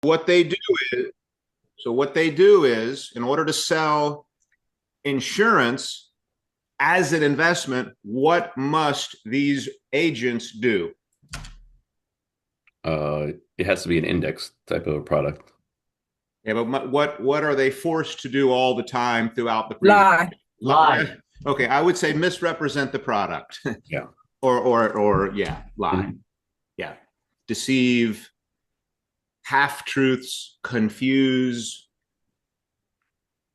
What they do is, what they do is, in order to sell insurance as an investment, what must these agents do? It has to be an index type of a product. Yeah, but what are they forced to do all the time throughout the Lie. presentation? Lie. Okay, I would say misrepresent the product, Yeah. or yeah, lie. Mhm. Yeah, deceive, half truths, confuse,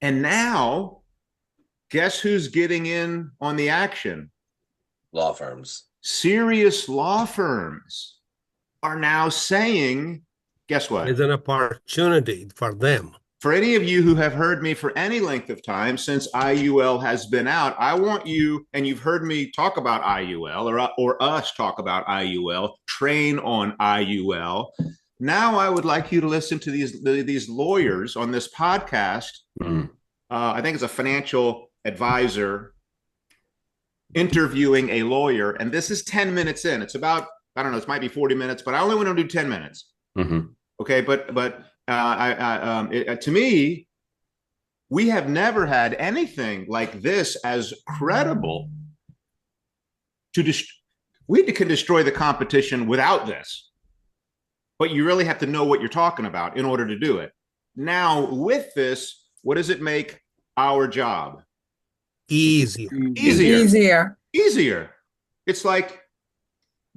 and now guess who's getting in on the action? Law firms. Serious law firms are now saying, guess what? It's an opportunity for them. For any of you who have heard me for any length of time since IUL has been out, I want you, and you've heard me talk about IUL or us talk about IUL, train on IUL. Now I would like you to listen to these lawyers on this podcast. Mhm. I think it's a financial advisor interviewing a lawyer, and this is 10 minutes in. It's about, I don't know, this might be 40 minutes, but I only want to do 10 minutes. Mhm. Okay, to me, we have never had anything like this as credible. We can destroy the competition without this, but you really have to know what you're talking about in order to do it. Now, with this, what does it make our job? Easier. Easier. Easier. Easier. It's like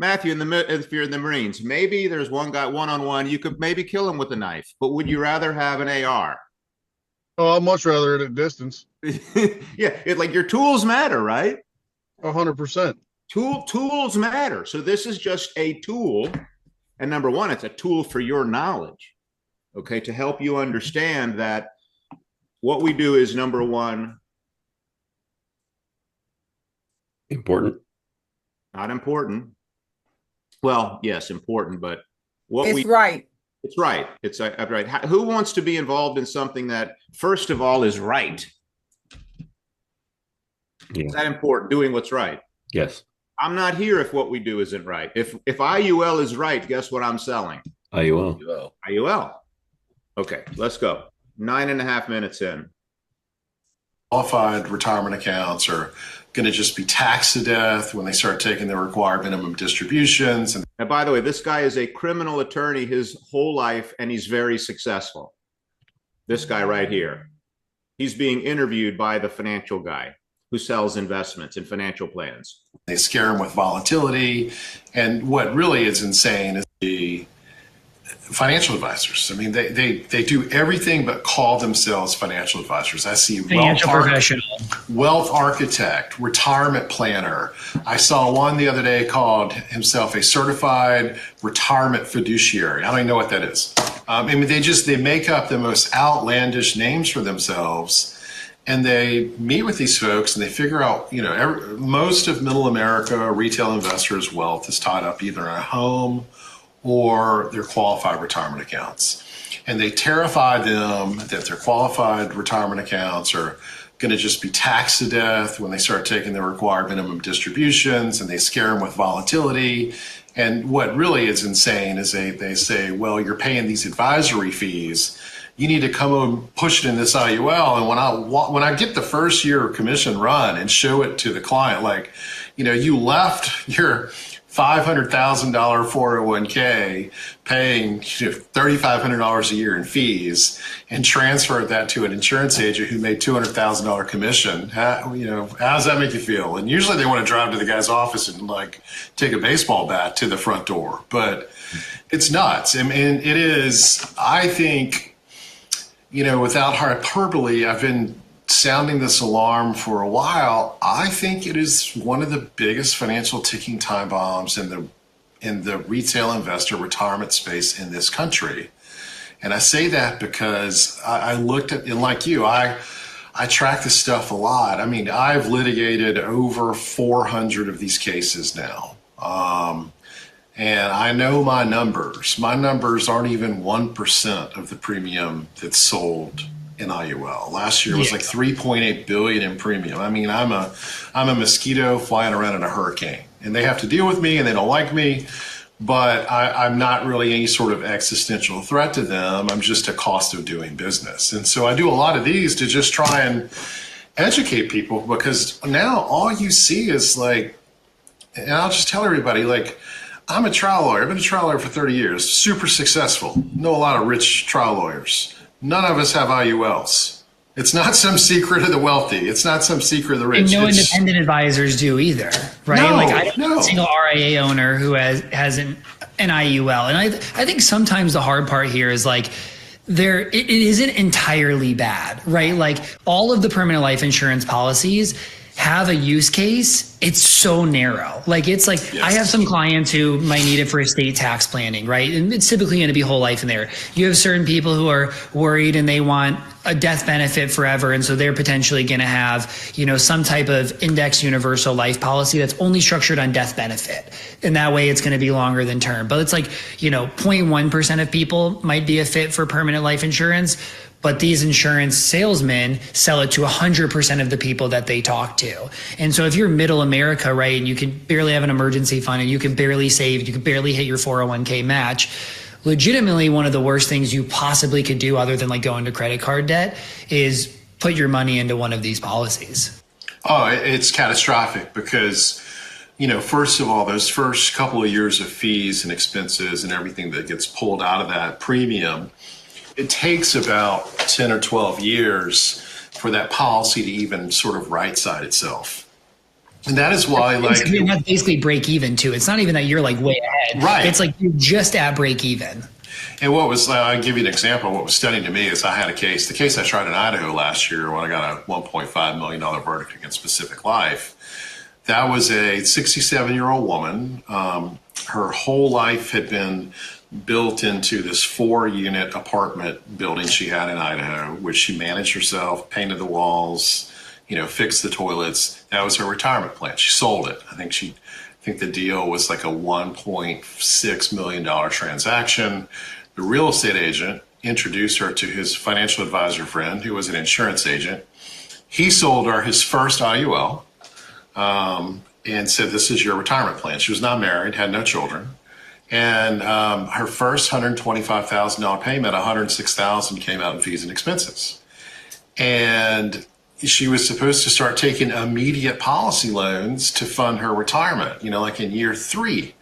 Matthew, if you're in the Marines, maybe there's one guy one-on-one, you could maybe kill him with a knife, but would you rather have an AR? Oh, I'd much rather at a distance. Yeah, like your tools matter, right? 100%. Tools matter. So this is just a tool. And number one, it's a tool for your knowledge, okay, to help you understand that what we do is number one, Important. not important. Well, yes, important, but It's right. it's right. It's right. Who wants to be involved in something that, first of all, is right? Yeah. Is that important? Doing what's right. Yes. I'm not here if what we do isn't right. If IUL is right, guess what I'm selling? IUL. IUL. Okay, let's go. 9.5 minutes in. Qualified retirement accounts are going to just be taxed to death when they start taking the required minimum distributions. And by the way, this guy is a criminal attorney his whole life, and he's very successful. This guy right here. He's being interviewed by the financial guy who sells investments and financial plans. They scare them with volatility. And what really is insane is the financial advisors. I mean, they do everything but call themselves financial advisors. I see financial professional, wealth architect, retirement planner. I saw one the other day called himself a certified retirement fiduciary. I don't even know what that is. I mean, they make up the most outlandish names for themselves. And they meet with these folks and they figure out, most of middle America retail investors' wealth is tied up either in a home or their qualified retirement accounts. And they terrify them that their qualified retirement accounts are going to just be taxed to death when they start taking the required minimum distributions, and they scare them with volatility. And what really is insane is they say, well, you're paying these advisory fees. You need to come and push it in this IUL. And when I get the first year commission run and show it to the client, like, you left your $500,000 401k paying $3,500 a year in fees and transferred that to an insurance agent who made $200,000 commission. How does that make you feel? And usually they want to drive to the guy's office and take a baseball bat to the front door, but it's nuts. I mean, it is, I think, without hyperbole, I've been sounding this alarm for a while. I think it is one of the biggest financial ticking time bombs in the retail investor retirement space in this country. And I say that because I looked at, and like you, I track this stuff a lot. I mean, I've litigated over 400 of these cases now. And I know my numbers. My numbers aren't even 1% of the premium that's sold in IUL. Last year was like 3.8 billion in premium. I mean, I'm a mosquito flying around in a hurricane, and they have to deal with me, and they don't like me. but I'm not really any sort of existential threat to them. I'm just a cost of doing business. And so I do a lot of these to just try and educate people, because now all you see is like, and I'll just tell everybody, like, I'm a trial lawyer. I've been a trial lawyer for 30 years, super successful. Know a lot of rich trial lawyers. None of us have IULs. It's not some secret of the wealthy. It's not some secret of the rich. And no independent advisors do either, right? No, like I don't know no. a single RIA owner who has an IUL. And I think sometimes the hard part here is like, it isn't entirely bad, right? Like all of the permanent life insurance policies have a use case. It's so narrow. Like it's like, Yes. I have some clients who might need it for estate tax planning, right? And it's typically going to be whole life in there. You have certain people who are worried and they want a death benefit forever. And so they're potentially going to have, some type of index universal life policy that's only structured on death benefit. And that way it's going to be longer than term. But it's like, 0.1% of people might be a fit for permanent life insurance. But these insurance salesmen sell it to 100% of the people that they talk to. And so if you're middle America, right, and you can barely have an emergency fund and you can barely save, you can barely hit your 401k match, legitimately one of the worst things you possibly could do other than like go into credit card debt is put your money into one of these policies. Oh, it's catastrophic because, first of all, those first couple of years of fees and expenses and everything that gets pulled out of that premium, it takes about 10 or 12 years for that policy to even sort of right-side itself. And that is why, That's basically break even too. It's not even that you're like way ahead. Right. It's like you're just at break even. and I'll give you an example. What was stunning to me is I had the case I tried in Idaho last year when I got a $1.5 million verdict against Pacific Life. That was a 67-year-old woman. Her whole life had been built into this 4-unit apartment building she had in Idaho, which she managed herself, painted the walls, fixed the toilets. That was her retirement plan. She sold it. I think the deal was like a $1.6 million transaction. The real estate agent introduced her to his financial advisor friend, who was an insurance agent. He sold her his first IUL and said, "This is your retirement plan." She was not married, had no children. And her first $125,000 payment, $106,000 came out in fees and expenses. And she was supposed to start taking immediate policy loans to fund her retirement, like in year 3.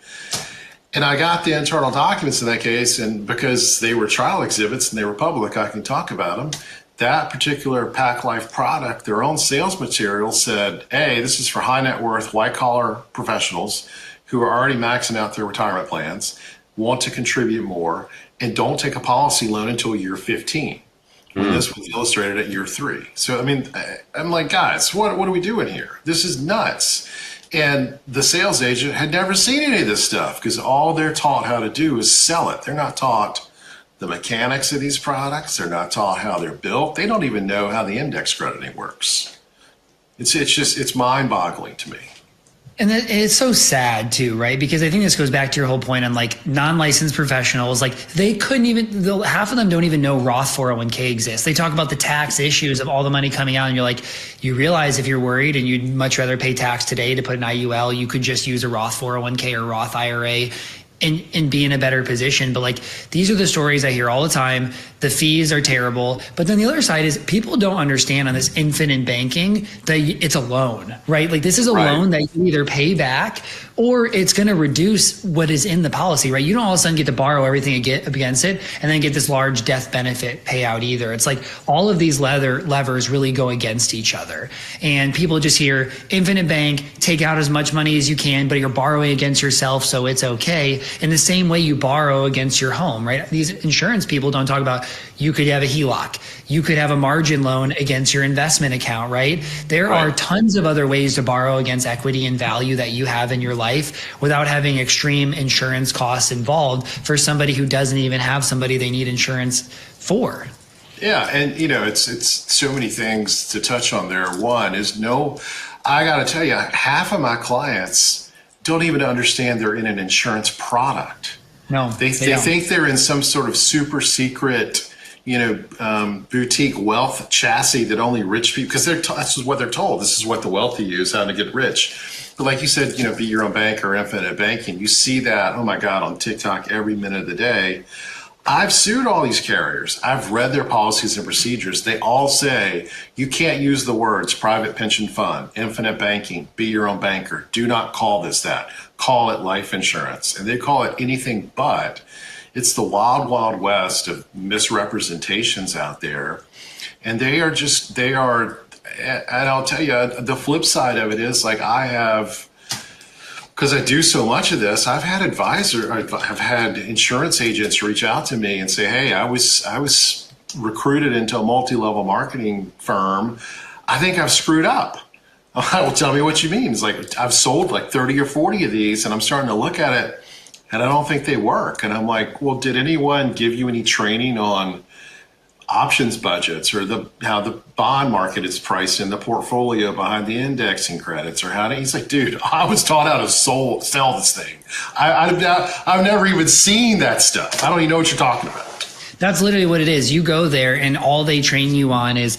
And I got the internal documents in that case, and because they were trial exhibits and they were public, I can talk about them. That particular Pac Life product, their own sales material said, "Hey, this is for high net worth, white collar professionals who are already maxing out their retirement plans, want to contribute more, and don't take a policy loan until year 15. When this was illustrated at year 3. So, I'm like, guys, what are we doing here? This is nuts. And the sales agent had never seen any of this stuff because all they're taught how to do is sell it. They're not taught the mechanics of these products. They're not taught how they're built. They don't even know how the index crediting works. It's mind-boggling to me. And it's so sad too, right? Because I think this goes back to your whole point on like non-licensed professionals. Like they couldn't even, half of them don't even know Roth 401k exists. They talk about the tax issues of all the money coming out and you're like, you realize if you're worried and you'd much rather pay tax today to put an IUL, you could just use a Roth 401k or Roth IRA and be in a better position. But like, these are the stories I hear all the time. The fees are terrible. But then the other side is people don't understand on this infinite banking that it's a loan, right? Like this is a loan that you either pay back or it's going to reduce what is in the policy, right? You don't all of a sudden get to borrow everything against it and then get this large death benefit payout either. It's like all of these levers really go against each other. And people just hear infinite bank, take out as much money as you can, but you're borrowing against yourself, so it's okay. In the same way you borrow against your home, right? These insurance people don't talk about you could have a HELOC. You could have a margin loan against your investment account, right? There are tons of other ways to borrow against equity and value that you have in your life without having extreme insurance costs involved for somebody who doesn't even have somebody they need insurance for. Yeah, and it's so many things to touch on there. One is I got to tell you, half of my clients don't even understand they're in an insurance product. No, they think they're in some sort of super secret, boutique wealth chassis that only rich people, because this is what they're told. This is what the wealthy use, how to get rich. But like you said, be your own bank or infinite banking. You see that, oh my God, on TikTok every minute of the day. I've sued all these carriers. I've read their policies and procedures. They all say you can't use the words private pension fund, infinite banking, be your own banker. Do not call this that. Call it life insurance. And they call it anything but. It's the wild, wild west of misrepresentations out there. And they are, and I'll tell you, the flip side of it is like because I do so much of this, I've had insurance agents reach out to me and say, hey, I was recruited into a multi-level marketing firm. I think I've screwed up. Well, tell me what you mean. It's like, I've sold like 30 or 40 of these and I'm starting to look at it and I don't think they work. And I'm like, well, did anyone give you any training on options budgets or how the bond market is priced in the portfolio behind the indexing credits or he's like, dude, I was taught how to sell this thing. I've never even seen that stuff. I don't even know what you're talking about. That's literally what it is. You go there and all they train you on is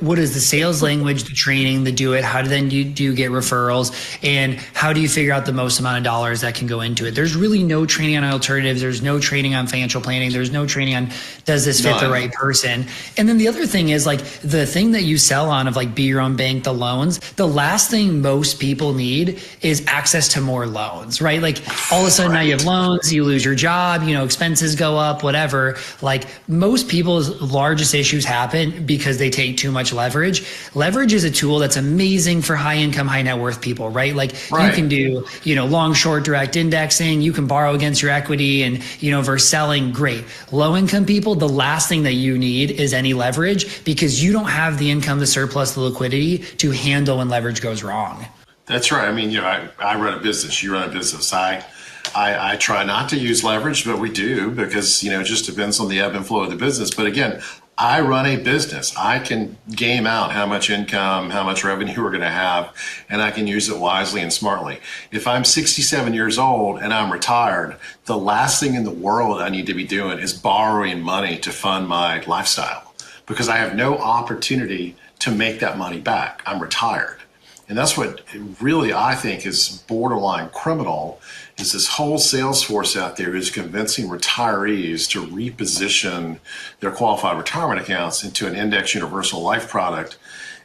what is the sales language, the training, the do it, how do you get referrals, and how do you figure out the most amount of dollars that can go into it. There's really no training on alternatives. There's no training on financial planning. There's no training on does this fit the right person. And then the other thing is like the thing that you sell on of like be your own bank, the loans, the last thing most people need is access to more loans, right? Like all of a sudden now you have loans, you lose your job, expenses go up, whatever. Like most people's largest issues happen because they take too much leverage. Leverage is a tool that's amazing for high income, high net worth people, right? Like you can do, long, short, direct indexing. You can borrow against your equity and, versus selling, great. Low income people, the last thing that you need is any leverage because you don't have the income, the surplus, the liquidity to handle when leverage goes wrong. That's right. I mean, I run a business, you run a business. I try not to use leverage, but we do because, it just depends on the ebb and flow of the business. But again, I run a business. I can game out how much income, how much revenue we're going to have, and I can use it wisely and smartly. If I'm 67 years old and I'm retired, the last thing in the world I need to be doing is borrowing money to fund my lifestyle because I have no opportunity to make that money back. I'm retired. And that's what really I think is borderline criminal is this whole sales force out there who's convincing retirees to reposition their qualified retirement accounts into an index universal life product.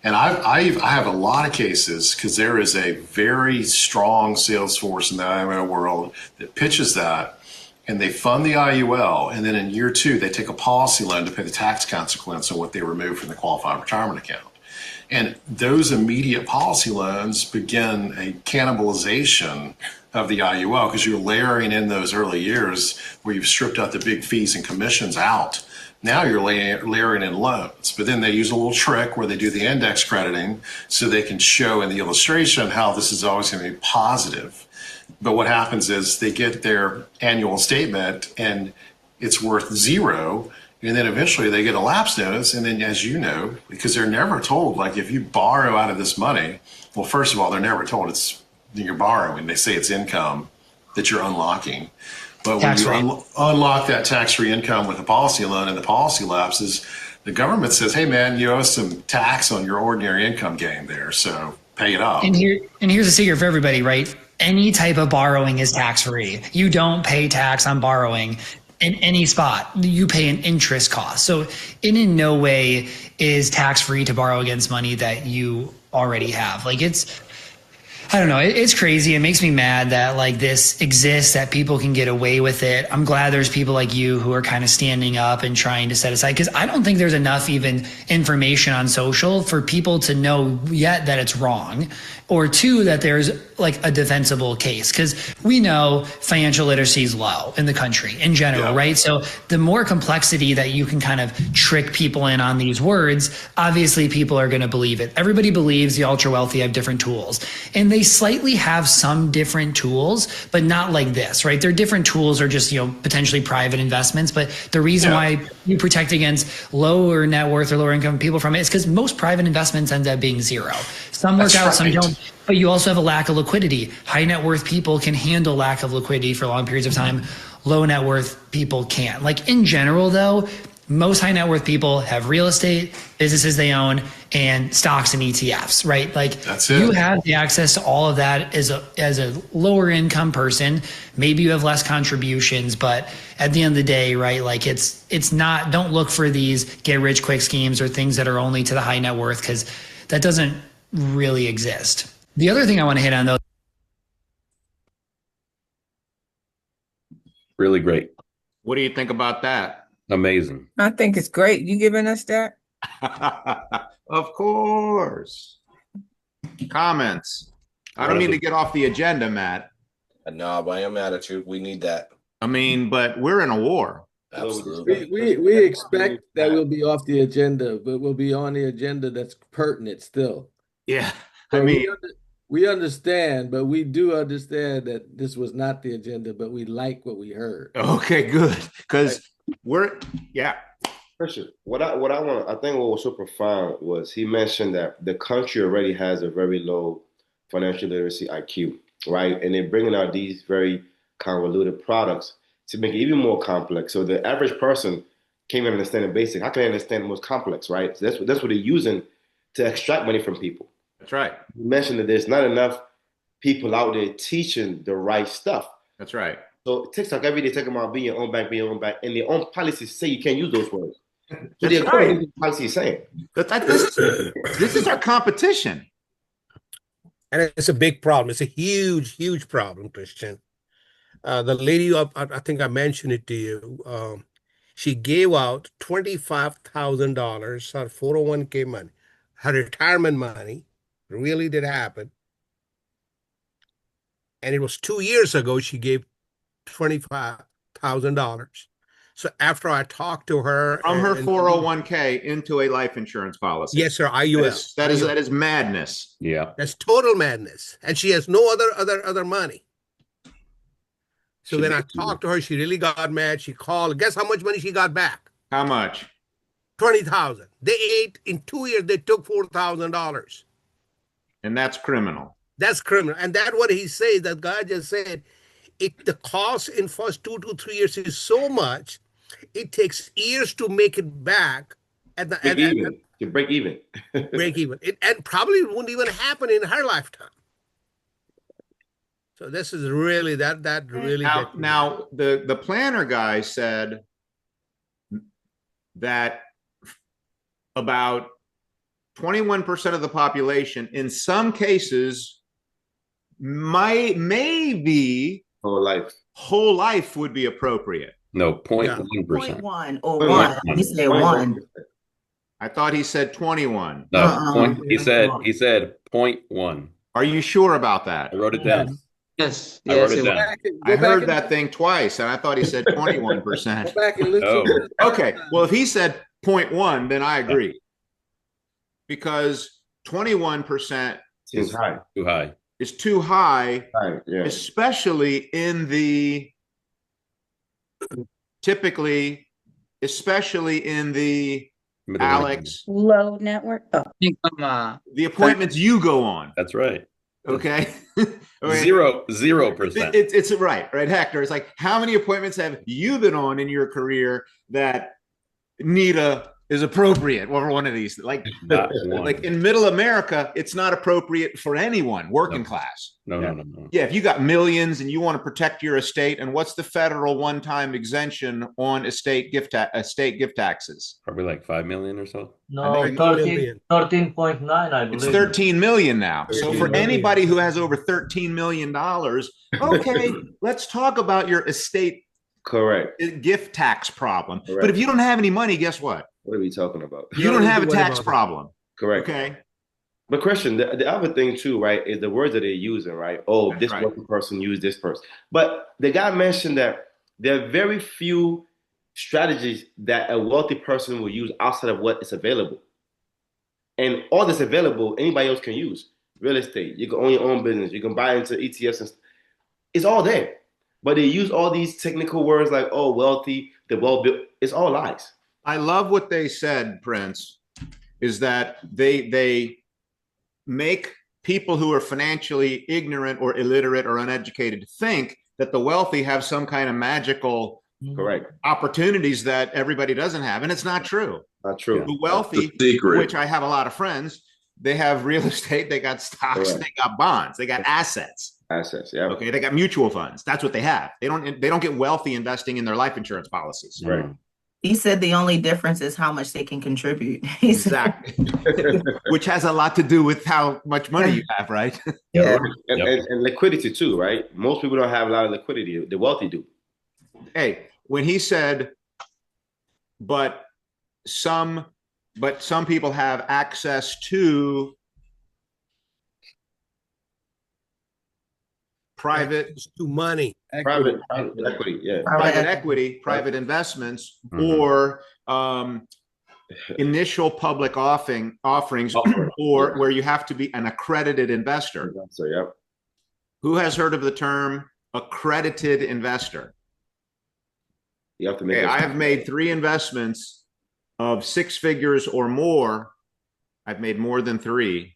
And I have a lot of cases because there is a very strong sales force in the IMO world that pitches that and they fund the IUL. And then in year 2, they take a policy loan to pay the tax consequence of what they remove from the qualified retirement account. And those immediate policy loans begin a cannibalization of the IUL because you're layering in those early years where you've stripped out the big fees and commissions out. Now you're layering in loans, but then they use a little trick where they do the index crediting so they can show in the illustration how this is always going to be positive. But what happens is they get their annual statement and it's worth 0. And then eventually they get a lapse notice. And then, as you know, because they're never told, like if you borrow out of this money, well, first of all, they're never told you're borrowing. They say it's income that you're unlocking. But when you unlock that tax-free income with a policy loan and the policy lapses, the government says, hey, man, you owe some tax on your ordinary income gain there. So pay it off. And here's a secret for everybody, right? Any type of borrowing is tax-free. You don't pay tax on borrowing. In any spot, you pay an interest cost. So in no way is tax-free to borrow against money that you already have. Like I don't know. It's crazy. It makes me mad that like this exists, that people can get away with it. I'm glad there's people like you who are kind of standing up and trying to set aside, because I don't think there's enough even information on social for people to know yet that it's wrong, or 2, that there's like a defensible case, because we know financial literacy is low in the country in general, right? So the more complexity that you can kind of trick people in on these words, obviously people are going to believe it. Everybody believes the ultra wealthy have different tools, and they slightly have some different tools, but not like this, right? Their different tools are just, potentially private investments. But the reason why you protect against lower net worth or lower income people from it is because most private investments end up being 0. Some work out, some don't. But you also have a lack of liquidity. High net worth people can handle lack of liquidity for long periods of time. Low net worth people can't. Like in general, though, most high net worth people have real estate, businesses they own, and stocks and ETFs, right? Like That's it. you have the access to all of that as a lower income person. Maybe you have less contributions, but at the end of the day, right? Like it's not, don't look for these get rich quick schemes or things that are only to the high net worth, because that doesn't really exist. The other thing I want to hit on though. Really great. What do you think about that? Amazing. I think it's great. You giving us that? Of course. Comments. I don't mean to get off the agenda, Matt. No, but I am mad at you. We need that. I mean, but we're in a war. Absolutely. We expect that we'll be off the agenda, but we'll be on the agenda that's pertinent still. Yeah. So I mean, we understand, but we do understand that this was not the agenda, but we like what we heard. okay, good. Because yeah. Christian, I think what was so profound was he mentioned that the country already has a very low financial literacy IQ, right? And they're bringing out these very convoluted products to make it even more complex. So the average person can't even understand the basic. How can they understand the most complex, right? So that's what they're using to extract money from people. That's right. You mentioned that there's not enough people out there teaching the right stuff. That's right. So TikTok every day talking about being your own bank, and their own policies say you can't use those words. So That's they're right. the policy is saying. This is our competition. And it's a big problem. It's a huge, huge problem, Christian. The lady, I think I mentioned it to you. She gave out $25,000, her 401k money, her retirement money. Really did happen. And it was 2 years ago she gave $25,000. So after I talked to her From her 401k into a life insurance policy. yes, sir, IUL. That is madness. Yeah. That's total madness, and she has no other money. So then I talked to her. She really got mad. She called. Guess how much money she got back? How much? 20,000. They ate in 2 years. They took $4,000. And that's criminal. That's criminal. And that's what he says. That guy just said, the cost in first 2 to 3 years is so much. It takes years to make it back. To break even. break even. And probably wouldn't even happen in her lifetime. So this is really that really. Now the planner guy said that about 21% of the population, in some cases, maybe whole life would be appropriate. No, 0.1%. 0.1 or 1. He said 1. I thought he said 21. No, he said 0.1. Are you sure about that? I wrote it down. Yes. I wrote it down. I heard that thing twice, and I thought he said 21%. Go back and listen. No. Okay, well, if he said 0.1, then I agree. Because 21% is high. Too high. Is too high, yeah. especially in the Alex, low network. Oh. the appointments you go on. That's right. Okay. 0%. It's right, Hector. It's like, how many appointments have you been on in your career that Nita is appropriate for one of these? Like in middle America, it's not appropriate for anyone working class. No. Yeah, if you got millions and you want to protect your estate, and what's the federal one-time exemption on estate gift taxes? Probably like 5 million or so. No, 13.9, I believe. It's 13 million now. So for anybody who has over $13 million, okay, let's talk about your estate gift tax problem. Correct. But if you don't have any money, guess what? What are we talking about? You don't have a tax problem. Correct. Okay. But Christian, the other thing too, right, is the words that they're using, right? Oh, That's this right. one person used this person. But the guy mentioned that there are very few strategies that a wealthy person will use outside of what is available. And all that's available, anybody else can use. Real estate, you can own your own business, you can buy into ETFs, and it's all there. But they use all these technical words like, oh, wealthy, the well-built. It's all lies. I love what they said, Prince, is that they make people who are financially ignorant or illiterate or uneducated think that the wealthy have some kind of magical Correct. opportunities that everybody doesn't have. And it's not true. Not true. The wealthy, which I have a lot of friends, they have real estate, they got stocks, they got bonds, they got assets. Assets, yeah. Okay, they got mutual funds. That's what they have. They don't get wealthy investing in their life insurance policies. Right. He said the only difference is how much they can contribute. Exactly. Which has a lot to do with how much money you have, right? Yeah. And liquidity too, right? Most people don't have a lot of liquidity. The wealthy do. Hey, when he said, but some people have access to private money, private equity, yeah, private equity, private investments, or initial public offerings, or where you have to be an accredited investor. So, yeah. Who has heard of the term accredited investor? You have to make. I have made 3 investments of 6 figures or more. I've made more than 3,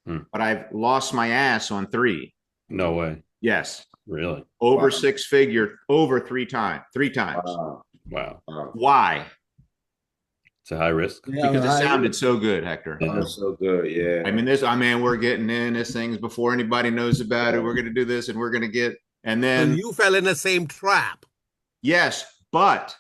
but I've lost my ass on 3. No way. Yes. Really? Over 6 figure, over 3 times. Wow. Why? It's a high risk. Because it sounded so good, Hector. So good, yeah. I mean, we're getting in this things before anybody knows about it. We're going to do this, and we're going to get, and then so you fell in the same trap. Yes, but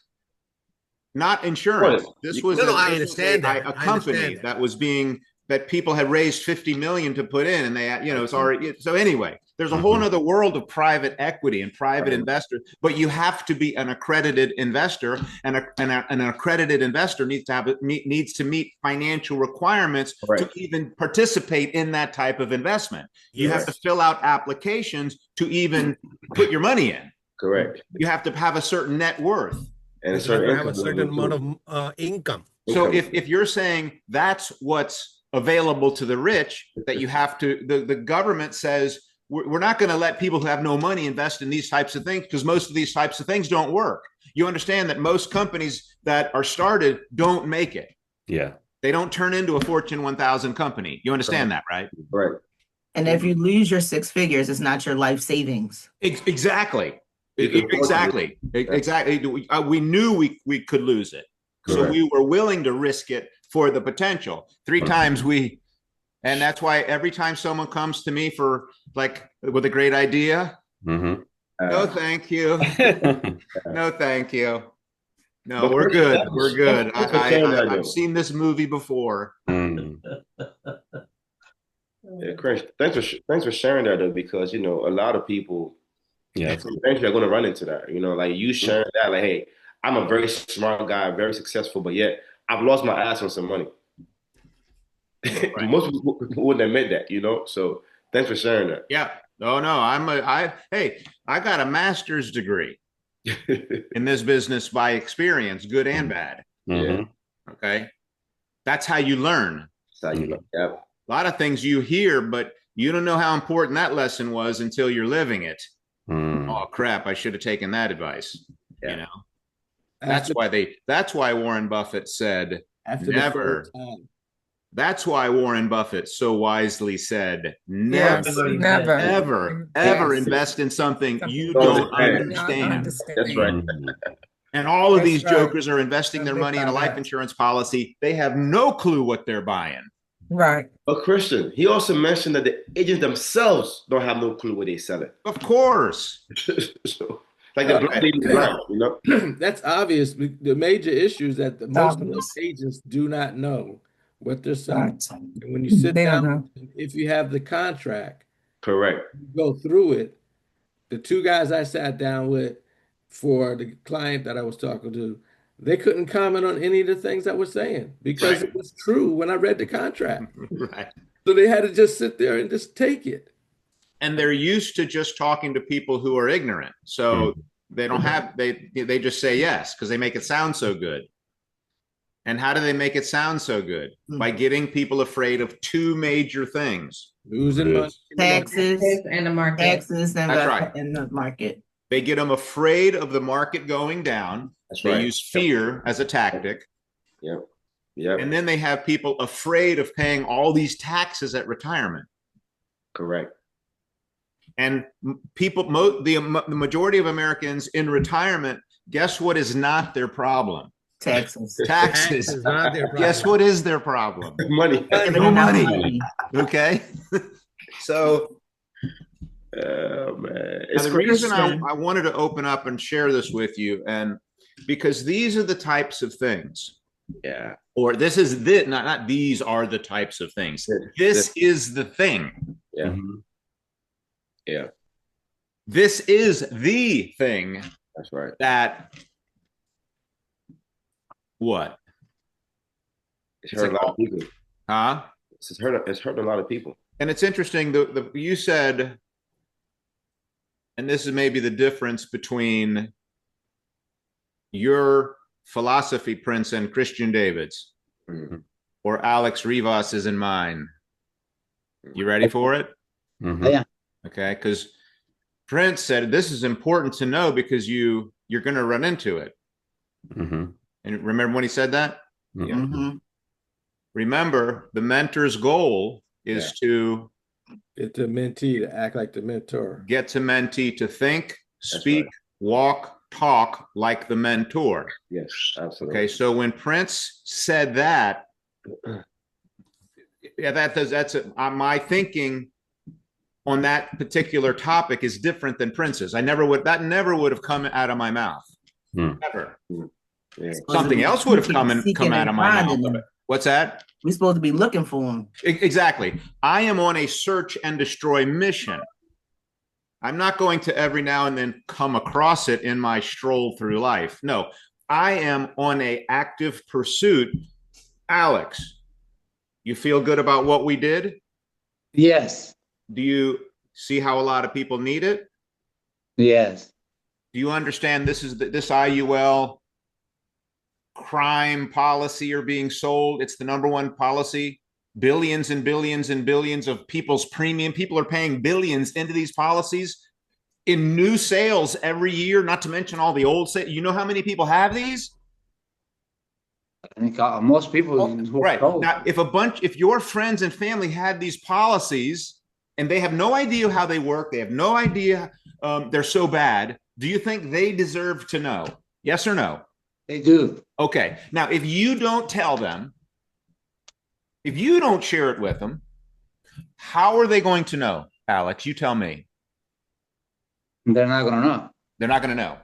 not insurance. This was I understand a company that people had raised 50 million to put in, and they, it's already. So anyway, there's a whole other world of private equity and private investors, but you have to be an accredited investor, and an accredited investor needs to meet financial requirements to even participate in that type of investment. You have to fill out applications to even put your money in. Correct. You have to have a certain net worth. And a certain amount of income. So if you're saying that's what's available to the rich, that you have to, the government says, we're not going to let people who have no money invest in these types of things, because most of these types of things don't work. You understand that most companies that are started don't make it. Yeah. They don't turn into a Fortune 1000 company. You understand that, right? Right. And if you lose your 6 figures, it's not your life savings. Exactly. Exactly. We knew we could lose it. So we were willing to risk it for the potential. 3 times and that's why every time someone comes to me with a great idea, no, thank you. No, thank you. No, we're good. We're good. I've seen this movie before. Yeah, Chris, thanks for sharing that though, because a lot of people eventually are going to run into that. Like you sharing that, like, hey, I'm a very smart guy, very successful, but yet I've lost my ass on some money. Most people wouldn't admit that, So thanks for sharing that. Yeah. No. I got a master's degree in this business by experience, good and bad. Yeah. Okay. That's how you learn. That's how you learn. Yeah. A lot of things you hear, but you don't know how important that lesson was until you're living it. Oh crap! I should have taken that advice. Yeah. That's why Warren Buffett said never. That's why Warren Buffett so wisely said, never, ever invest in something you don't understand. That's right. And all of these jokers are investing their money in a life insurance policy. They have no clue what they're buying. Right. But Christian, he also mentioned that the agents themselves don't have no clue what they're selling. Of course. So, like the black lady brown, That's obvious. The major issue is that most of those agents do not know what they're selling. And when you sit down, if you have the contract, correct, you go through it. The 2 guys I sat down with for the client that I was talking to, they couldn't comment on any of the things I was saying because it was true when I read the contract. Right. So they had to just sit there and just take it. And they're used to just talking to people who are ignorant. So they don't have, they just say yes because they make it sound so good. And how do they make it sound so good? By getting people afraid of 2 major things. Losing money. Taxes and the market. Taxes and That's right. in the market. They get them afraid of the market going down. That's they right. use fear as a tactic. Yeah. Yeah. And then they have people afraid of paying all these taxes at retirement. Correct. And people, the majority of Americans in retirement, Guess what is not their problem? Taxes. Taxes. Taxes not their problem. Guess what is their problem? Money. Giving enough money. Okay. So man. it's the reason I wanted to open up and share this with you, and because these are the types of things. Yeah. Or this is the not these are the types of things. This is the thing. Yeah. Mm-hmm. Yeah. This is the thing. That's right. That what? It's hurt a lot of people. Huh? It's hurt a lot of people. And it's interesting. You said, and this is maybe the difference between your philosophy, Prince, and Christian David's, or Alex Rivas's and mine. You ready for it? Mm-hmm. Yeah. Okay, because Prince said this is important to know because you're going to run into it. Mm-hmm. And remember when he said that? Mm-hmm. Remember, the mentor's goal is to get the mentee to act like the mentor. Get to mentee to think, speak, walk, talk like the mentor. Yes, absolutely. Okay, so when Prince said that, yeah, that's my thinking on that particular topic is different than Prince's. That never would have come out of my mouth. Never. Yeah. Something else would have come out of my mouth. What's that? We're supposed to be looking for them. Exactly. I am on a search and destroy mission. I'm not going to every now and then come across it in my stroll through life. No, I am on a active pursuit. Alex, you feel good about what we did? Yes. Do you see how a lot of people need it? Yes. Do you understand this IUL crime policy are being sold? It's the number one policy. Billions and billions and billions of people's premium. People are paying billions into these policies in new sales every year, not to mention all the old sales. You know how many people have these? I think most people. Right. Now, if your friends and family had these policies and they have no idea how they work, they have no idea they're so bad, do you think they deserve to know? Yes or no? They do. Okay. Now, if you don't tell them, if you don't share it with them, how are they going to know? Alex, you tell me. They're not going to know. They're not going to know.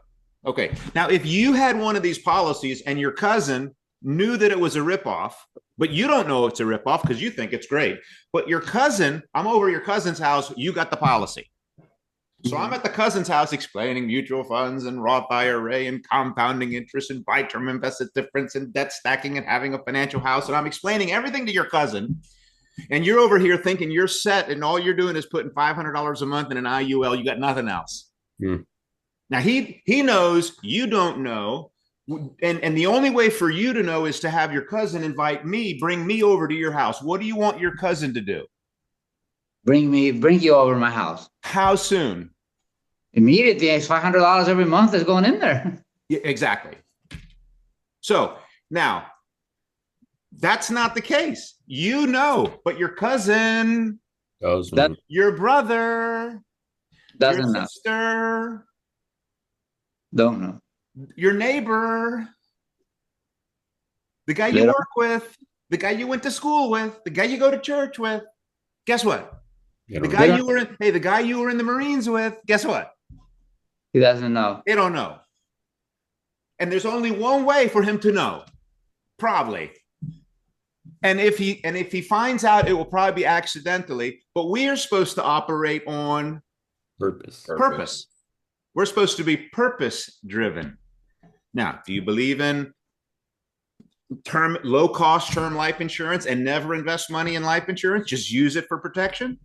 Okay. Now, if you had one of these policies and your cousin knew that it was a ripoff, but you don't know it's a ripoff because you think it's great, but your cousin, I'm over at your cousin's house, you got the policy. So I'm at the cousin's house explaining mutual funds and Roth IRA and compounding interest and buy term invested difference and debt stacking and having a financial house. And I'm explaining everything to your cousin. And you're over here thinking you're set and all you're doing is putting $500 a month in an IUL. You got nothing else. Now he knows you don't know. And the only way for you to know is to have your cousin bring me over to your house. What do you want your cousin to do? Bring you over to my house. How soon? Immediately. It's $500 every month is going in there. Yeah, exactly. So now that's not the case. You know, but your cousin, your brother, doesn't your sister, don't know. Your neighbor, the guy you work with, the guy you went to school with, the guy you go to church with. Guess what? The guy you were in the Marines with, guess what? He doesn't know. They don't know. And there's only one way for him to know, probably. And if he finds out, it will probably be accidentally. But we are supposed to operate on purpose. We're supposed to be purpose driven. Now, do you believe in low cost term life insurance and never invest money in life insurance? Just use it for protection?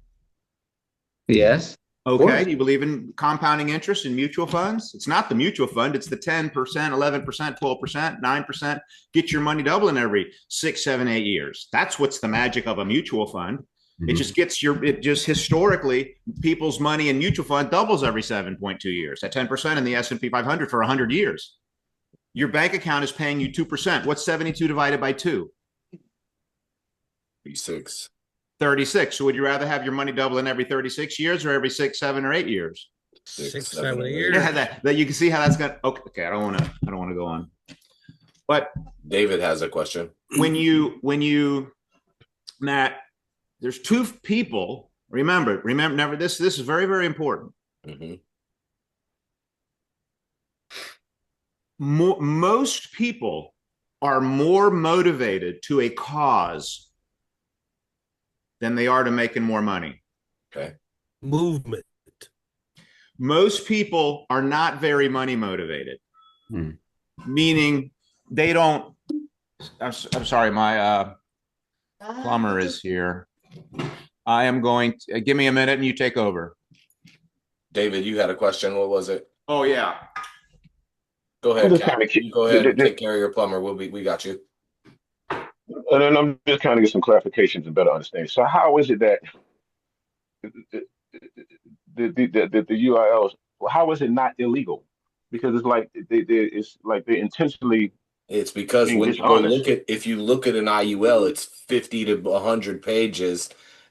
Yes. Okay. Do you believe in compounding interest in mutual funds? It's not the mutual fund. It's the 10%, 11%, 12%, 9%. Get your money doubling every 6, 7, 8 years. That's what's the magic of a mutual fund. It just historically, people's money in mutual fund doubles every 7.2 years at 10% in the S&P 500 for 100 years. Your bank account is paying you 2%. What's 72 divided by 2? 36. So would you rather have your money doubling every 36 years or every 6, 7, or 8 years? 6, 7 years. Yeah, that you can see how that's going. Okay, I don't want to go on. But David has a question. When you, Matt, there's two people. Remember, never this is very, very important. Mm-hmm. Most people are more motivated to a cause than they are to making more money. Okay. Movement. Most people are not very money motivated, meaning they don't. I'm sorry, my plumber is here. I am going to give me a minute and you take over. David, you had a question. What was it? Oh, yeah. Go ahead, Cap. You go ahead and take care of your plumber. We got you. And then I'm just trying to get some clarifications and better understanding. So how is it that the UILs, how is it not illegal? Because it's like they intentionally. It's because when you go look at, if you look at an IUL, it's 50 to 100 pages,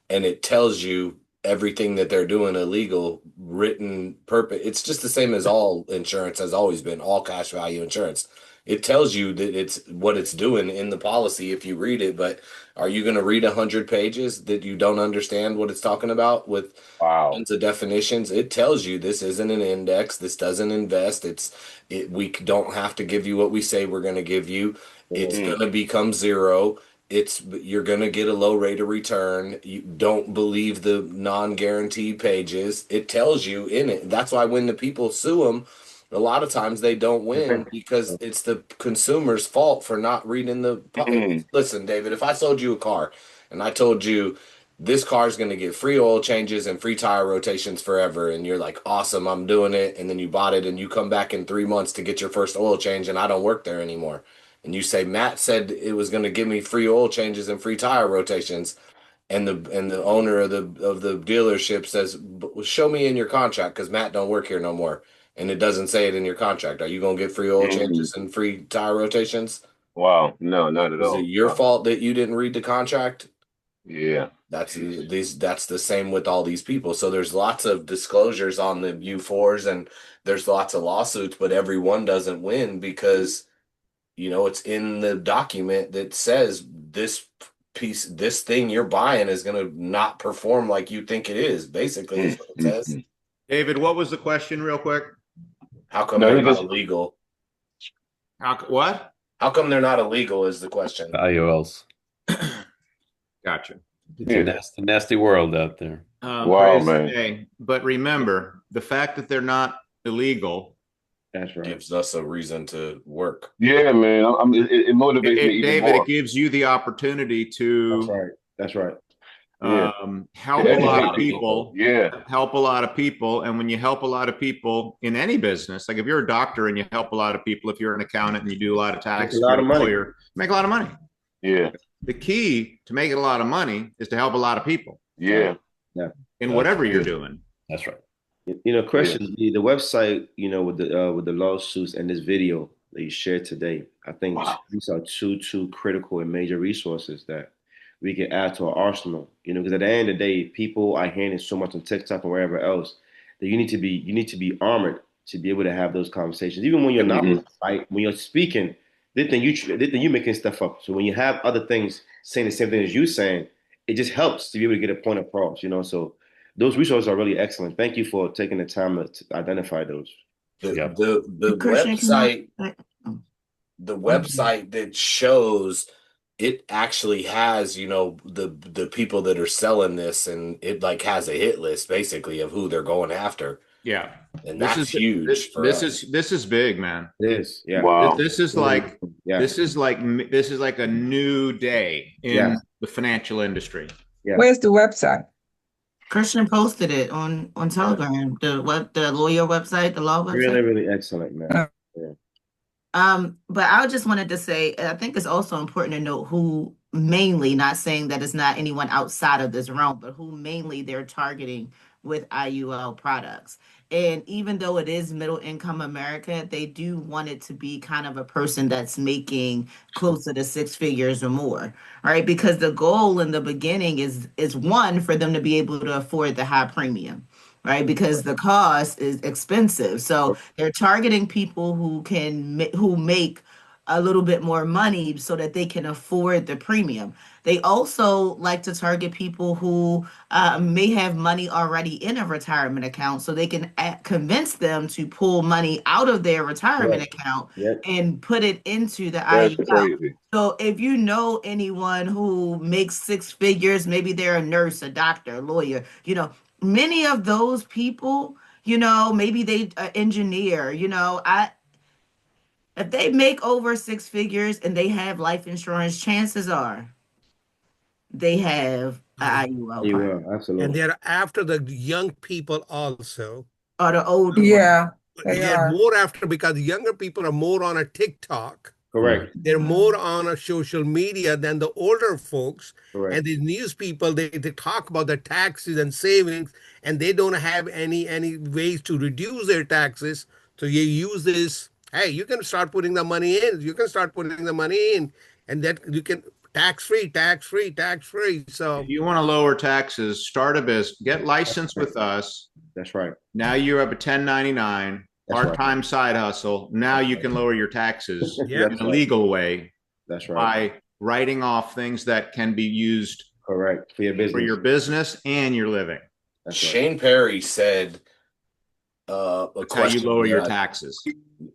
and it tells you everything that they're doing illegal, written purpose. It's just the same as all insurance has always been, all cash value insurance. It tells you that it's what it's doing in the policy if you read it, but are you going to read 100 pages that you don't understand what it's talking about with tons of definitions? It tells you this isn't an index. This doesn't invest. We don't have to give you what we say we're going to give you. It's going to become zero. You're going to get a low rate of return. You don't believe the non-guaranteed pages. It tells you in it. That's why when the people sue them, a lot of times they don't win because it's the consumer's fault for not reading the. Listen, David, if I sold you a car and I told you this car is going to get free oil changes and free tire rotations forever, and you're like, awesome, I'm doing it, and then you bought it and you come back in 3 months to get your first oil change and I don't work there anymore. And you say, Matt said it was going to give me free oil changes and free tire rotations. And the owner of the dealership says, show me in your contract because Matt don't work here no more. And it doesn't say it in your contract. Are you going to get free oil changes and free tire rotations? Wow. No, not at all. Is it your fault that you didn't read the contract? Yeah. That's the same with all these people. So there's lots of disclosures on the U4s and there's lots of lawsuits, but every one doesn't win because it's in the document that says this thing you're buying is going to not perform like you think it is. Basically, is what it says. David, what was the question, real quick? How come they're not illegal? What? How come they're not illegal is the question. IULs. Gotcha. It's a nasty world out there. Wow, man. But remember, the fact that they're not illegal. That's right. Gives us a reason to work. Yeah, man. It motivates me even David, more. it gives you the opportunity to. That's right. Help a lot of people. Yeah. Help a lot of people. And when you help a lot of people in any business, like if you're a doctor and you help a lot of people, if you're an accountant and you do a lot of taxes, make a lot of money. You make a lot of money. Yeah. The key to making a lot of money is to help a lot of people. Yeah. In whatever you're doing. That's right. Christian, the website, with the lawsuits and this video that you shared today, I think these are two critical and major resources that we can add to our arsenal. Because at the end of the day, people are hearing it so much on TikTok and wherever else that you need to be armored to be able to have those conversations. Even when you're not right, when you're speaking, they think you making stuff up. So when you have other things saying the same thing as you saying, it just helps to be able to get a point across. So those resources are really excellent. Thank you for taking the time to identify those. The website that shows it actually has, the people that are selling this, and it has a hit list basically of who they're going after. Yeah. And that's huge. This is big, man. It is. Yeah. Wow. This is like a new day in the financial industry. Yeah. Where's the website? Christian posted it on Telegram, the lawyer website, the law website. Really, really excellent, man. But I just wanted to say, I think it's also important to note who mainly, not saying that it's not anyone outside of this realm, but who mainly they're targeting with IUL products. And even though it is middle income America, they do want it to be kind of a person that's making closer to 6 figures or more, right? Because the goal in the beginning is one, for them to be able to afford the high premium, right? Because the cost is expensive. So they're targeting people who make a little bit more money so that they can afford the premium. They also like to target people who may have money already in a retirement account so they can convince them to pull money out of their retirement account and put it into the That's IUL. crazy. So if you know anyone who makes six figures, maybe they're a nurse, a doctor, a lawyer, many of those people, maybe they engineer, if they make over six figures and they have life insurance, chances are they have an IUL plan. Absolutely. And they're after the young people also. Or the older one. Yeah, they They're are. more after because the younger people are more on a TikTok. Correct. They're more on a social media than the older folks. Correct. And the news people, they talk about their taxes and savings, and they don't have any ways to reduce their taxes. So you use this, hey, you can start putting the money in. You can start putting the money in, and that you can tax-free, tax-free, tax-free. So if you want to lower taxes, start a business, get licensed with us. That's right. Now you have a 1099 part-time side hustle. Now you can lower your taxes in a legal way. That's right. By writing off things that can be used correct for your business and your living. That's Shane Perry said That's how you lower your taxes.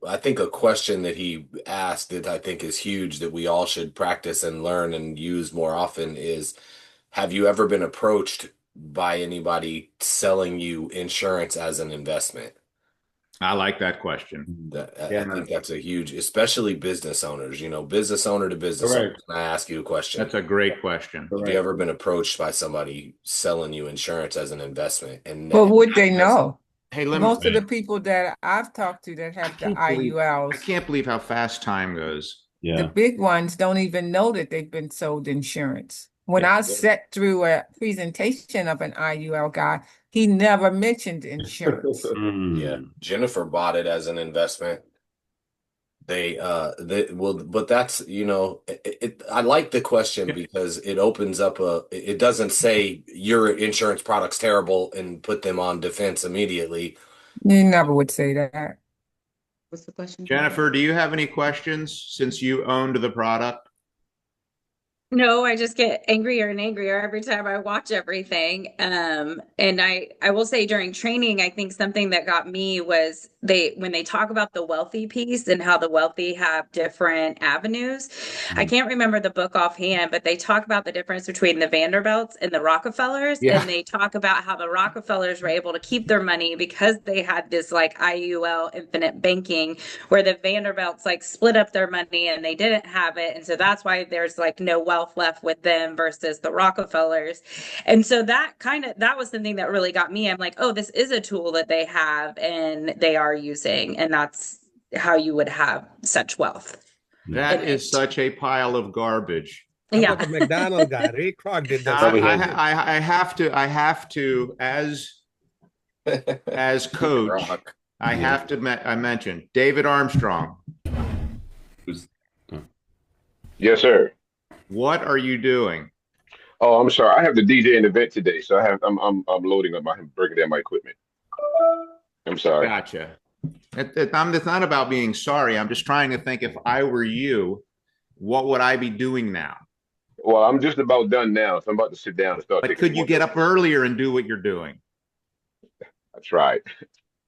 I think a question that he asked that I think is huge that we all should practice and learn and use more often is, have you ever been approached by anybody selling you insurance as an investment? I like that question. I think that's a huge, especially business owners, business owner to business owner. Can I ask you a question? That's a great question. Have you ever been approached by somebody selling you insurance as an investment? But would they know? Hey, most of the people that I've talked to that have the IULs. I can't believe how fast time goes. Yeah. The big ones don't even know that they've been sold insurance. When I sat through a presentation of an IUL guy, he never mentioned insurance. Yeah, Jennifer bought it as an investment. But that's, I like the question because it opens up it doesn't say your insurance product's terrible and put them on defense immediately. You never would say that. What's the question? Jennifer, do you have any questions since you owned the product? No, I just get angrier and angrier every time I watch everything. And I will say during training, I think something that got me was when they talk about the wealthy piece and how the wealthy have different avenues. I can't remember the book offhand, but they talk about the difference between the Vanderbilts and the Rockefellers. Yeah. And they talk about how the Rockefellers were able to keep their money because they had this like IUL infinite banking, where the Vanderbilts like split up their money and they didn't have it. And so that's why there's like no wealth left with them versus the Rockefellers. And so that was something that really got me. I'm like, oh, this is a tool that they have and they are using, and that's how you would have such wealth. That is such a pile of garbage. Yeah, the McDonald guy, Ray Kroc did that. I have to as coach, I have to I mention David Armstrong. Yes, sir. What are you doing? Oh, I'm sorry. I have the DJ event today, so I'm loading up I'm breaking down my equipment. I'm sorry. Gotcha. It's not about being sorry. I'm just trying to think, if I were you, what would I be doing now? Well, I'm just about done now, so I'm about to sit down and start. But could you get up earlier and do what you're doing? That's right.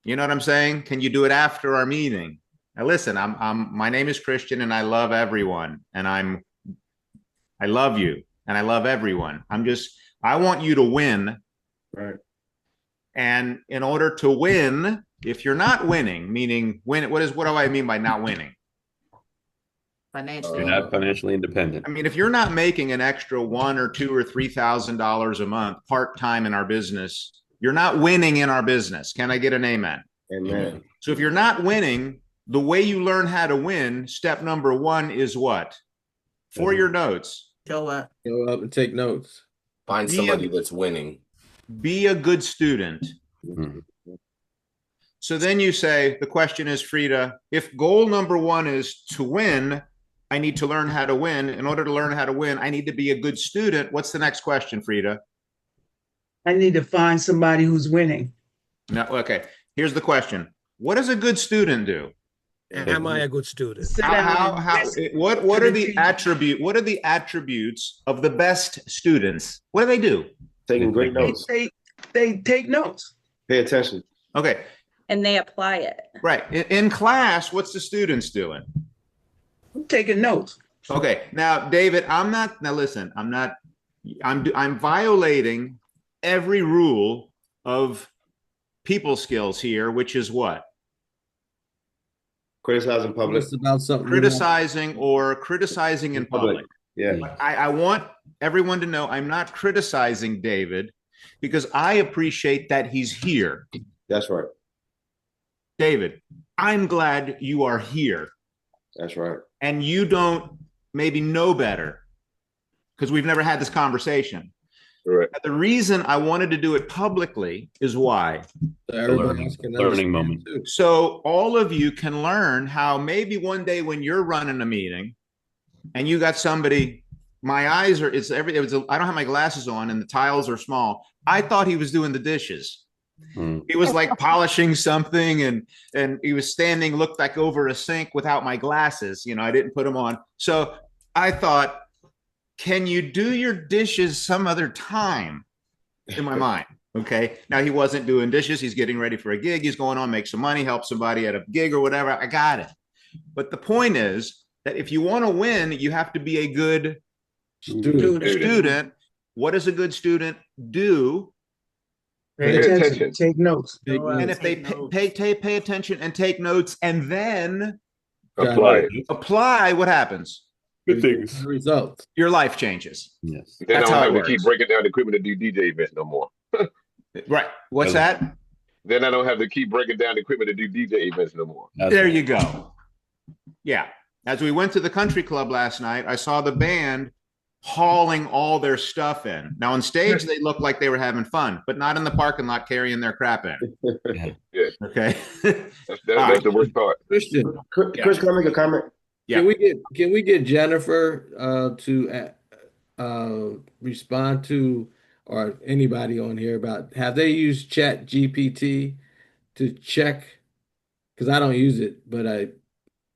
You know what I'm saying? Can you do it after our meeting? Now, listen, my name is Christian, and I love everyone, and I love you, and I love everyone. I want you to win. Right. And in order to win, if you're not winning, meaning what do I mean by not winning? You're not financially independent. I mean, if you're not making an extra $1,000 or $2,000 or $3,000 a month part-time in our business, you're not winning in our business. Can I get an amen? Amen. So if you're not winning, the way you learn how to win, step number one is what? For your notes. Show up. Show up and take notes. Find somebody that's winning. Be a good student. Mhm. So then you say, the question is, Frida, if goal number one is to win, I need to learn how to win. In order to learn how to win, I need to be a good student. What's the next question, Frida? I need to find somebody who's winning. No, okay. Here's the question. What does a good student do? Am I a good student? What are the attributes of the best students? What do they do? Taking great notes. They take notes. Pay attention. Okay. And they apply it. Right. In class, what's the students doing? I'm taking notes. Okay. Now, David, I'm violating every rule of people skills here, which is what? Criticizing public. It's about something. Criticizing in public. Yeah. But I want everyone to know I'm not criticizing David because I appreciate that he's here. That's right. David, I'm glad you are here. That's right. And you don't maybe know better because we've never had this conversation. Right. The reason I wanted to do it publicly is why? Learning moment. So all of you can learn how maybe one day when you're running a meeting and you got somebody, I don't have my glasses on and the tiles are small. I thought he was doing the dishes. He was like polishing something and he was standing, looked like over a sink without my glasses. I didn't put them on. So I thought, can you do your dishes some other time? In my mind. Okay. Now he wasn't doing dishes. He's getting ready for a gig. He's going on, make some money, help somebody at a gig or whatever. I got it. But the point is that if you want to win, you have to be a good student. What does a good student do? Pay attention. Take notes. And if they pay attention and take notes and then apply, what happens? Good things. Results. Your life changes. Yes. Then That's I how don't it have to keep works. breaking down the equipment to do DJ events no more. Right. What's that? Then I don't have to keep breaking down the equipment to do DJ events no more. There you go. Yeah. As we went to the country club last night, I saw the band hauling all their stuff in. Now on stage, they looked like they were having fun, but not in the parking lot carrying their crap in. Yeah. Okay. That's the worst part. Christian, Chris, can I make a comment? Yeah. Can we get Jennifer to respond to, or anybody on here, about have they used Chat GPT to check? Because I don't use it, but I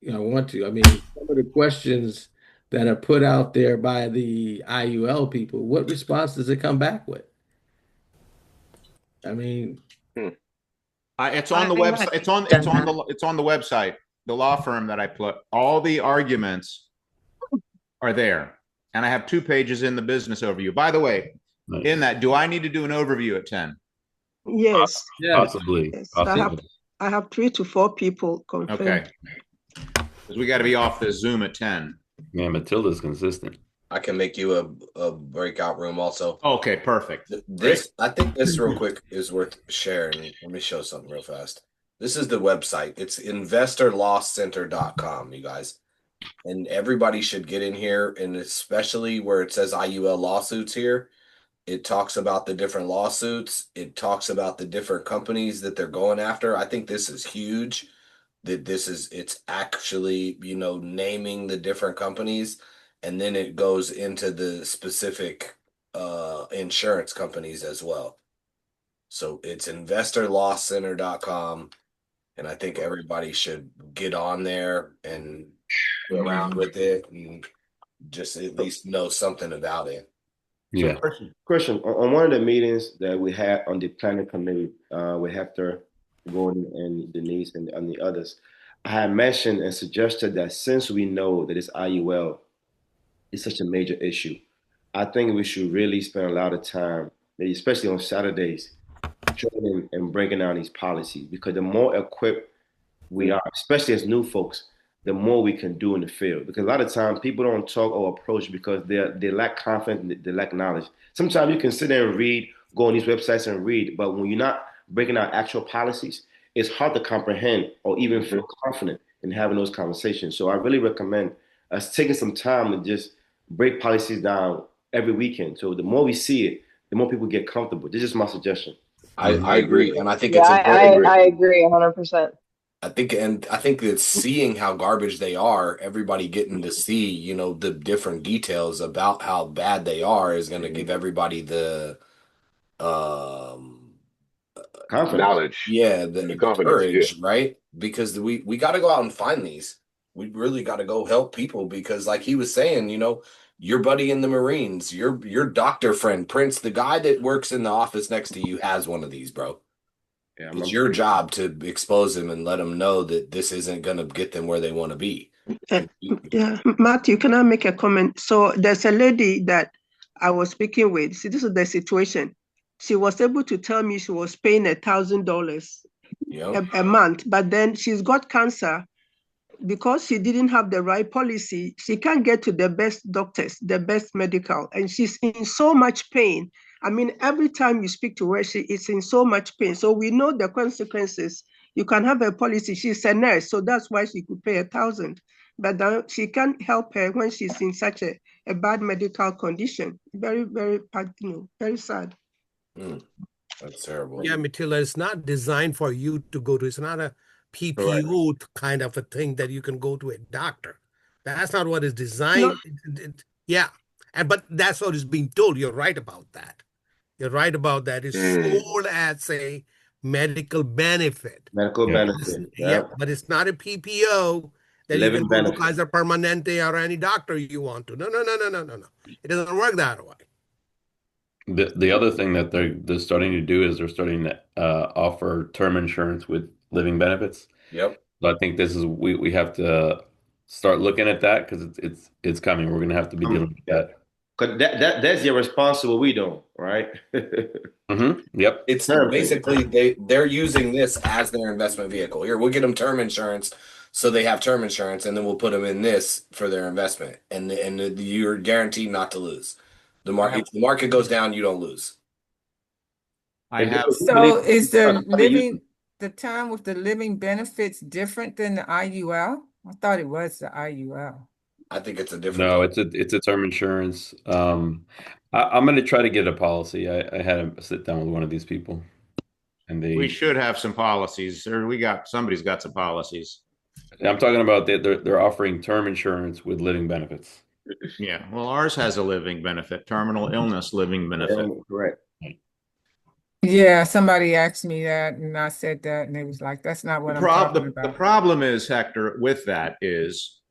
want to. I mean, some of the questions that are put out there by the IUL people, what response does it come back with? I mean, it's on the website. It's on the website. The law firm that I put, all the arguments are there. And I have 2 pages in the business overview. By the way, in that, do I need to do an overview at 10? Yes. Possibly. Yes. I have 3 to 4 people confirmed. Okay. Because we got to be off this Zoom at 10. Yeah, Matilda's consistent. I can make you a breakout room also. Okay, perfect. I think this real quick is worth sharing. Let me show something real fast. This is the website. It's investorlawcenter.com, you guys. And everybody should get in here, and especially where it says IUL lawsuits here. It talks about the different lawsuits. It talks about the different companies that they're going after. I think this is huge. It's actually, naming the different companies, and then it goes into the specific insurance companies as well. So it's investorlawcenter.com. And I think everybody should get on there and go around with it and just at least know something about it. Yeah. So, Christian, on one of the meetings that we had on the planning committee with Hector, Gordon, and Denise, and the others, I had mentioned and suggested that since we know that this IUL is such a major issue, I think we should really spend a lot of time, maybe especially on Saturdays, training and breaking down these policies, because the more equipped we are, especially as new folks, the more we can do in the field. Because a lot of times people don't talk or approach because they lack confidence, they lack knowledge. Sometimes you can sit there and read, go on these websites and read, but when you're not breaking out actual policies, it's hard to comprehend or even feel confident in having those conversations. So I really recommend us taking some time to just break policies down every weekend. So the more we see it, the more people get comfortable. This is my suggestion. I agree, and I think it's important. I agree 100%. I think that seeing how garbage they are, everybody getting to see, the different details about how bad they are is going to give everybody the knowledge. Yeah, and the the confidence. courage, right? Because we got to go out and find these. We really got to go help people because, like he was saying, your buddy in the Marines, your doctor friend, Prince, the guy that works in the office next to you has one of these, bro. Yeah, it's your job to expose them and let them know that this isn't going to get them where they want to be. Yeah, Matthew, can I make a comment? So there's a lady that I was speaking with. See, this is the situation. She was able to tell me she was paying $1,000 a month, but then she's got cancer. Because she didn't have the right policy, she can't get to the best doctors, the best medical, and she's in so much pain. I mean, every time you speak to her, she is in so much pain. So we know the consequences. You can have a policy. She's a nurse, so that's why she could pay 1,000. But then she can't help her when she's in such a bad medical condition. Very, very, very sad. That's terrible. Yeah, Matilda, it's not designed for you to go to. It's not a PPO kind of a thing that you can go to a doctor. That's not what is designed. Yeah, but that's what is being told. You're right about that. You're right about that. It's sold as a medical benefit. Medical benefit. Yeah, but it's not a PPO that Living you can go benefit. to Kaiser Permanente or any doctor you want to. No. It doesn't work that way. The other thing that they're starting to do is they're starting to offer term insurance with living benefits. Yep. So I think this is we have to start looking at that because it's coming. We're going to have to be dealing with that. Because that's your response to what we do, right? Yep. It's basically they're using this as their investment vehicle. Here, we'll get them term insurance, so they have term insurance, and then we'll put them in this for their investment, and you're guaranteed not to lose. The market, if the market goes down, you don't lose. So is the term with the living benefits different than the IUL? I thought it was the IUL. I think it's a different. No, it's a term insurance. I'm going to try to get a policy. I had to sit down with one of these people, and we should have some policies, or somebody's got some policies. I'm talking about they're offering term insurance with living benefits. Yeah, well, ours has a living benefit, terminal illness living benefit. Correct. Yeah, somebody asked me that, and I said that, and it was like, "That's not what I'm talking about." The problem is, Hector, with that is,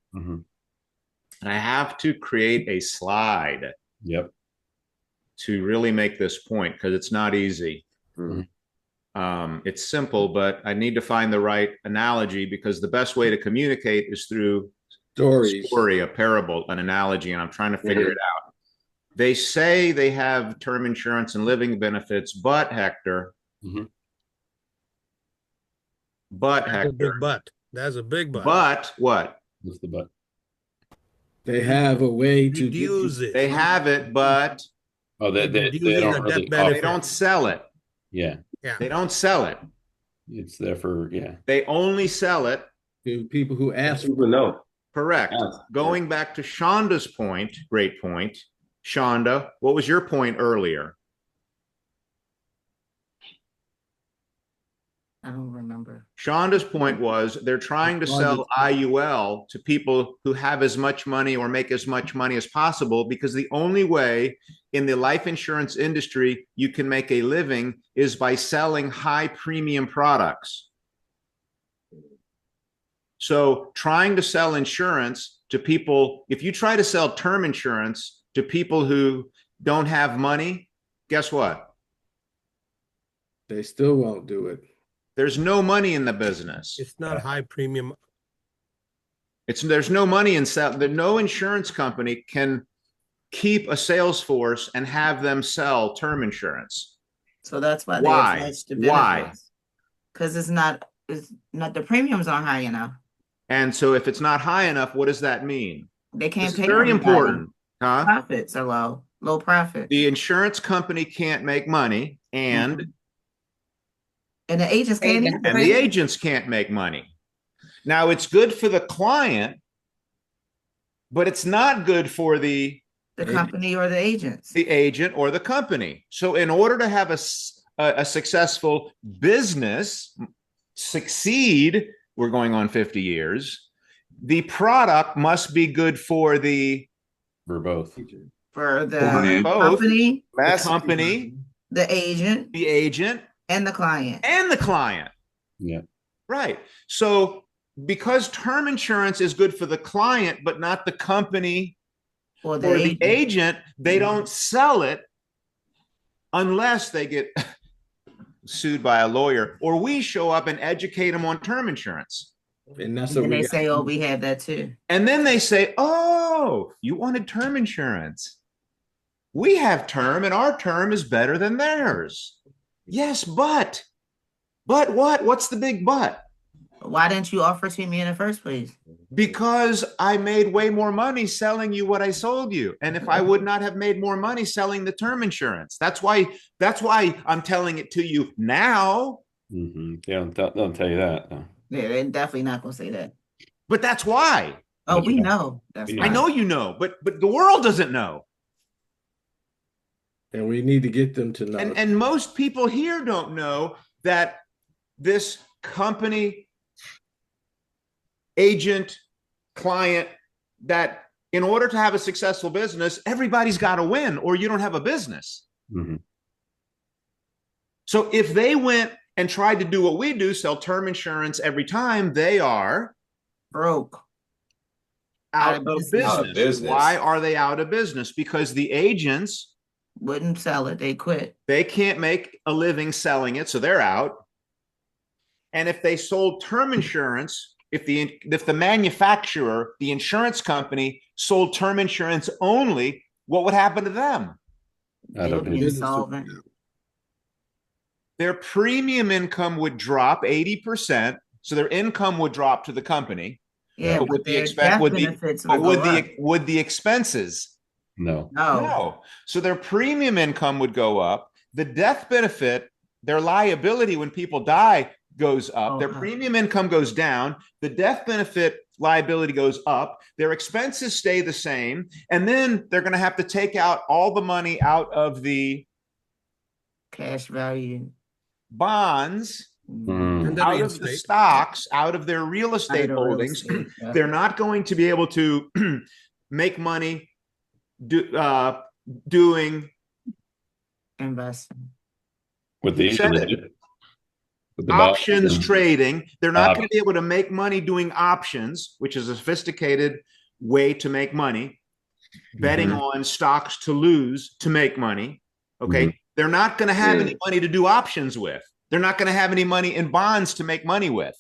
I have to create a slide. Yep. To really make this point, because it's not easy. It's simple, but I need to find the right analogy, because the best way to communicate is through story, a parable, an analogy, and I'm trying to figure it out. They say they have term insurance and living benefits, but Hector, That's a big but. That's a big but. But what? What's the but? They have a way to use it. They have it, but they don't sell it. Yeah. They don't sell it. It's there for They only sell it to people who ask. People know. Correct. Going back to Shonda's point, great point. Shonda, what was your point earlier? I don't remember. Shonda's point was they're trying to sell IUL to people who have as much money or make as much money as possible, because the only way in the life insurance industry you can make a living is by selling high premium products. So trying to sell insurance to people, if you try to sell term insurance to people who don't have money, guess what? They still won't do it. There's no money in the business. It's not high premium. There's no money in sell. No insurance company can keep a sales force and have them sell term insurance. So that's why. Why? Because it's not the premiums aren't high enough. And so if it's not high enough, what does that mean? They can't pay. Very important. Huh? Profits are low profit. The insurance company can't make money, and the agents can't. And the agents can't make money. Now, it's good for the client, but it's not good for the company or the agents. The agent or the company. So in order to have a successful business succeed, we're going on 50 years, the product must be good for both. For the company, the company, the agent, And the client. And the client. Yeah. Right. So because term insurance is good for the client, but not the company or the agent, they don't sell it unless they get sued by a lawyer, or we show up and educate them on term insurance. And that's what they say, oh, we have that too. And then they say, oh, you wanted term insurance. We have term and our term is better than theirs. Yes, but what? What's the big but? Why didn't you offer to me in the first place? Because I made way more money selling you what I sold you. And if I would not have made more money selling the term insurance, that's why I'm telling it to you now. Mm-hmm. Yeah, don't tell you that. No. Yeah, they're definitely not going to say that. But that's why. Oh, we know. I know you know, but the world doesn't know. And we need to get them to know. And most people here don't know that this company, agent, client, that in order to have a successful business, everybody's got to win or you don't have a business. Mm-hmm. So if they went and tried to do what we do, sell term insurance every time, they are broke. Out of business. Why are they out of business? Because the agents wouldn't sell it. They quit. They can't make a living selling it, so they're out. And if they sold term insurance, if the manufacturer, the insurance company, sold term insurance only, what would happen to them? They would be insolvent. Their premium income would drop 80%, so their income would drop to the company. Yeah, but would the expenses? No. So their premium income would go up. The death benefit, their liability when people die goes up. Their premium income goes down. The death benefit liability goes up. Their expenses stay the same. And then they're going to have to take out all the money out of the cash value bonds, out of the stocks, out of their real estate holdings. They're not going to be able to make money doing investing with the options trading. They're not going to be able to make money doing options, which is a sophisticated way to make money, betting on stocks to lose to make money. Okay. They're not going to have any money to do options with. They're not going to have any money in bonds to make money with.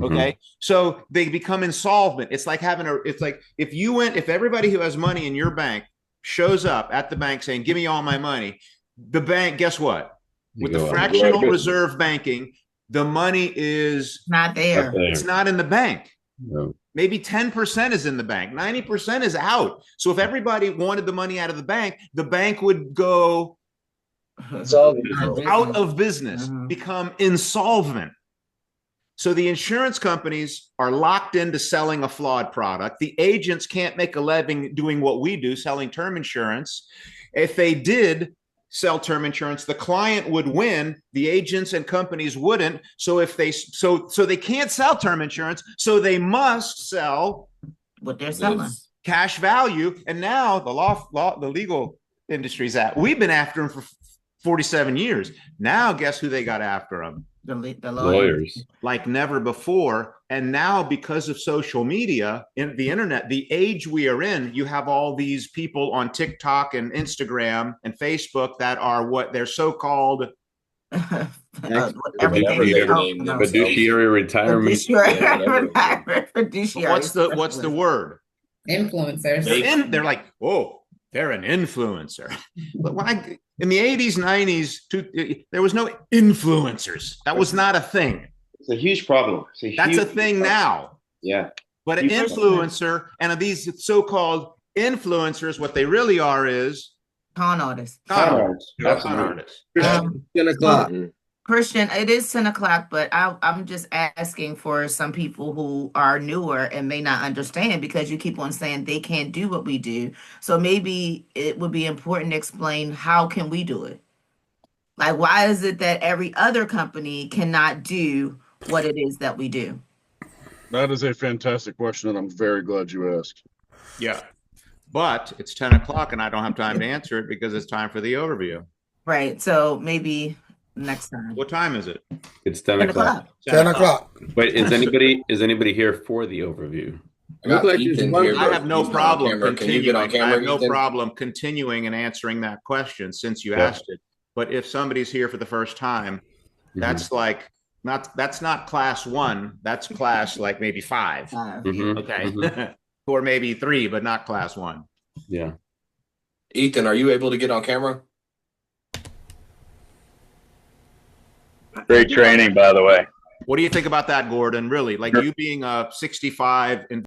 Okay. So they become insolvent. It's like if everybody who has money in your bank shows up at the bank saying, give me all my money, the bank, guess what? With the fractional reserve banking, the money is not there. It's not in the bank. No. Maybe 10% is in the bank. 90% is out. So if everybody wanted the money out of the bank would go out of business, become insolvent. So the insurance companies are locked into selling a flawed product. The agents can't make a living doing what we do, selling term insurance. If they did sell term insurance, the client would win, the agents and companies wouldn't. So if they they can't sell term insurance, so they must sell what they're selling, cash value. And now the legal industry's at. We've been after them for 47 years. Now guess who they got after them? The lawyers. Like never before. And now because of social media, in the internet, the age we are in, you have all these people on TikTok and Instagram and Facebook that are what they're so-called fiduciary retirement. What's the word? Influencers. They're like, oh, they're an influencer. But in the 80s, 90s, there was no influencers. That was not a thing. It's a huge problem. That's a thing now. Yeah. But an influencer and these so-called influencers, what they really are is con artists. Con artists. 10 o'clock. Christian, it is 10 o'clock, but I'm just asking for some people who are newer and may not understand, because you keep on saying they can't do what we do. So maybe it would be important to explain, how can we do it? Like, why is it that every other company cannot do what it is that we do? That is a fantastic question, and I'm very glad you asked. Yeah. But it's 10 o'clock and I don't have time to answer it because it's time for the overview. Right. So maybe next time. What time is it? It's 10 10 o'clock. 10 o'clock. Wait, is anybody here for the overview? Look like Ethan here, I have no problem Can you get on continuing. camera, I have no Ethan? problem continuing and answering that question since you asked it. But if somebody's here for the first time, that's like that's not class 1. That's class like maybe 5. Okay. Or maybe 3, but not class 1. Yeah. Ethan, are you able to get on camera? Great training, by the way. What do you think about that, Gordon? Really, like you being a 65 and